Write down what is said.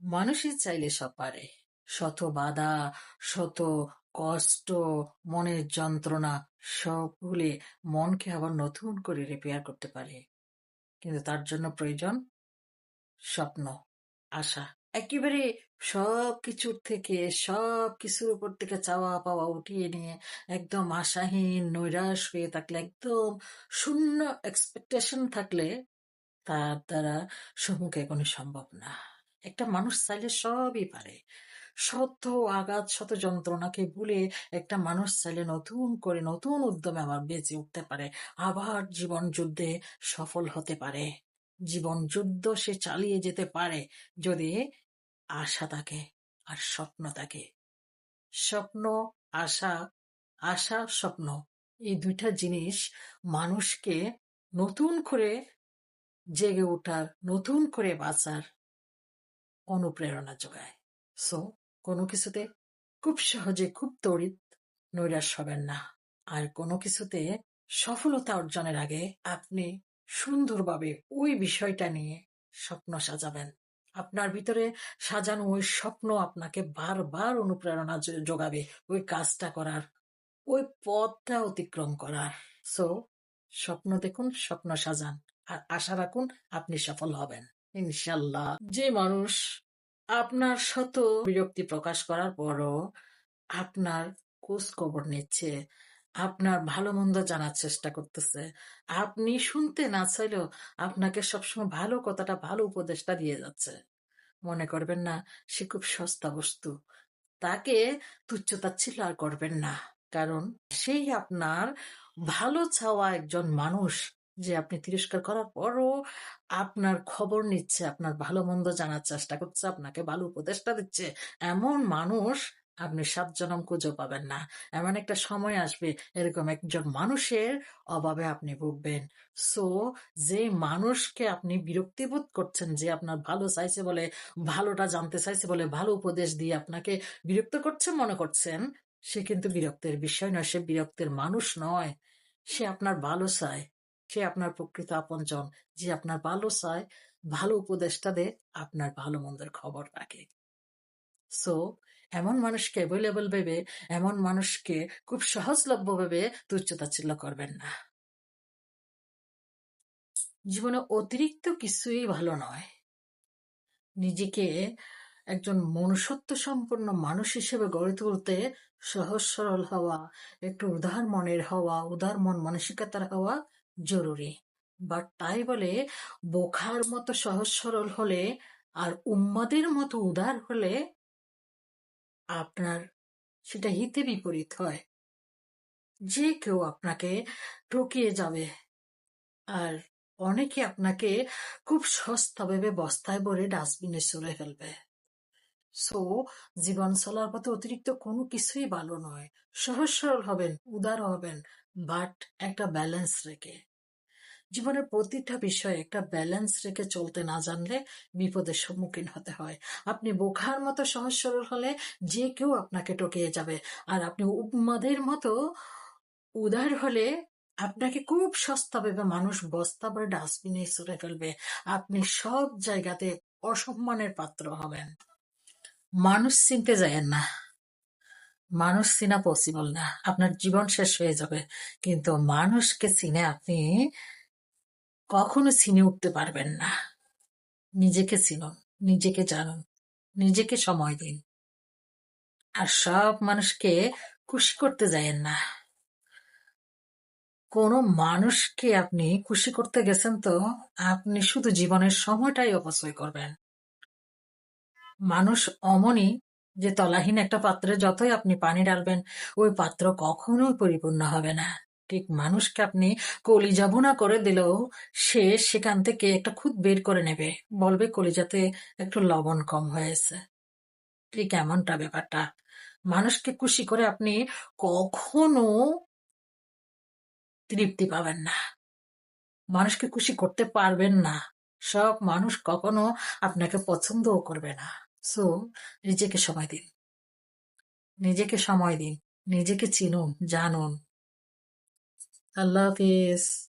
মানুষই চাইলে সব পারে। শত বাধা, শত কষ্ট, মনের যন্ত্রণা সব ভুলে মনকে আবার নতুন করে রিপেয়ার করতে পারে। কিন্তু তার জন্য প্রয়োজন স্বপ্ন, আশা। একেবারে সবকিছুর থেকে, সবকিছুর উপর থেকে চাওয়া পাওয়া উঠিয়ে নিয়ে একদম আশাহীন নৈরাশ হয়ে থাকলে, একদম শূন্য এক্সপেকটেশন থাকলে তার দ্বারা সম্মুখে কোনো সম্ভব না। একটা মানুষ চাইলে সবই পারে। শত আঘাত, শত যন্ত্রণাকে ভুলে একটা মানুষ চাইলে নতুন করে নতুন উদ্যমে আবার বেঁচে উঠতে পারে, আবার জীবন যুদ্ধে সফল হতে পারে। জীবন যুদ্ধ সে চালিয়ে যেতে পারে যদি আশা থাকে আর স্বপ্ন থাকে। স্বপ্ন, আশা, আশা, স্বপ্ন, এই দুইটা জিনিস মানুষকে নতুন করে জেগে ওঠার, নতুন করে বাঁচার অনুপ্রেরণা যোগায়। সো কোনো কিছুতে খুব সহজে, খুব তড়িৎ নৈরাশ হবেন না। আর কোনো কিছুতে সফলতা অর্জনের আগে আপনি সুন্দরভাবে ওই বিষয়টা নিয়ে স্বপ্ন সাজাবেন। আপনার ভিতরে সাজানো ওই স্বপ্ন আপনাকে বারবার অনুপ্রেরণা যোগাবে ওই কাজটা করার, ওই পথটা অতিক্রম করার। সো স্বপ্ন দেখুন, স্বপ্ন সাজান, আর আশা রাখুন আপনি সফল হবেন ইনশাল্লাহ। যে মানুষ আপনার শত বিরক্তি প্রকাশ করার পরও আপনার খোঁজ খবর নিচ্ছে, আপনার ভালো মন্দ জানার চেষ্টা করতেছে, আপনি শুনতে না চাইলেও আপনাকে সবসময় ভালো কথাটা, ভালো উপদেশটা দিয়ে যাচ্ছে, মনে করবেন না সে খুব সস্তা বস্তু। তাকে তুচ্ছ-তাচ্ছিল্য আর করবেন না। কারণ সেই আপনার ভালো চাওয়া একজন মানুষ, যে আপনি তিরস্কার করার পরও আপনার খবর নিচ্ছে, আপনার ভালো মন্দ জানার চেষ্টা করছে, আপনাকে ভালো উপদেশটা দিচ্ছে, এমন মানুষ আপনি 7 জনম খুঁজেও পাবেন না। এমন একটা সময় আসবে, এরকম একজন মানুষের অভাবে আপনি ভুগবেন। সো যে মানুষকে আপনি বিরক্তিবোধ করছেন, যে আপনার ভালো চাইছে বলে, ভালোটা জানতে চাইছে বলে ভালো উপদেশ দিয়ে আপনাকে বিরক্ত করছে মনে করছেন, সে কিন্তু বিরক্তের বিষয় নয়, সে বিরক্তের মানুষ নয়। সে আপনার ভালো চায়, সে আপনার প্রকৃত আপনজন, যে আপনার ভালো চায়, ভালো উপদেশটা দে, আপনার ভালো মন্দের খবর রাখে। সো এমন মানুষকে অ্যাভেলেবল ভেবে, এমন মানুষকে খুব সহজলভ্য ভেবে তুচ্ছ-তাচ্ছিল্য করবেন না। জীবনে অতিরিক্ত কিছুই ভালো নয়। নিজেকে একজন মনুষ্যত্ব সম্পন্ন মানুষ হিসেবে গড়ে তুলতে সহজ সরল হওয়া, একটু উদার মনের হওয়া, উদার মন মানসিকতার হওয়া জরুরি। বাট তাই বলে বোখার মতো সহজ সরল হলে আর উন্মাদের মতো উদার হলে আপনার সেটা হিতে বিপরীত হয়। যে কেউ আপনাকে ঠকিয়ে যাবে, আর অনেকে আপনাকে খুব সস্তা ভেবে বস্তায় ভরে ডাস্টবিনে ছুঁড়ে ফেলবে। সো জীবন চলার পথে অতিরিক্ত কোনো কিছুই ভালো নয়। সহজ সরল হবেন, উদার হবেন, বাট একটা ব্যালেন্স রেখে। জীবনের প্রতিটা বিষয়ে একটা ব্যালেন্স রেখে চলতে না জানলে বিপদের সম্মুখীন হতে হয়। আপনি বোখার মতো সহজ সরল হলে যে কেউ আপনাকে টকিয়ে যাবে, আর আপনি উন্মাদের মতো উদার হলে আপনাকে খুব সস্তা ভেবে মানুষ বস্তা ভরে ডাস্টবিনে ছুঁড়ে ফেলবে। আপনি সব জায়গাতে অসম্মানের পাত্র হবেন। মানুষ চিনতে যায়েন না, মানুষ চিনা পসিবল না, আপনার জীবন শেষ হয়ে যাবে। কিন্তু মানুষকে চিনে আপনি কখনো চিনে উঠতে পারবেন না। নিজেকে চিনুন, নিজেকে জানুন, নিজেকে সময় দিন। আর সব মানুষকে খুশি করতে যায়েন না। কোনো মানুষকে আপনি খুশি করতে গেছেন তো আপনি শুধু জীবনের সময়টাই অপচয় করবেন। মানুষ অমনই, যে তলাহীন একটা পাত্রে যতই আপনি পানি ঢালবেন ওই পাত্র কখনোই পরিপূর্ণ হবে না। ঠিক মানুষকে আপনি কলিজা ভুনা করে দিলেও সে সেখান থেকে একটা খুদ বের করে নেবে, বলবে কলিজাতে একটু লবণ কম হয়েছে। ঠিক এমনটা ব্যাপারটা। মানুষকে খুশি করে আপনি কখনো তৃপ্তি পাবেন না, মানুষকে খুশি করতে পারবেন না। সব মানুষ কখনো আপনাকে পছন্দও করবে না। সো নিজেকে সময় দিন, নিজেকে সময় দিন, নিজেকে চিনুন, জানুন। আল্লাহ হাফিজ।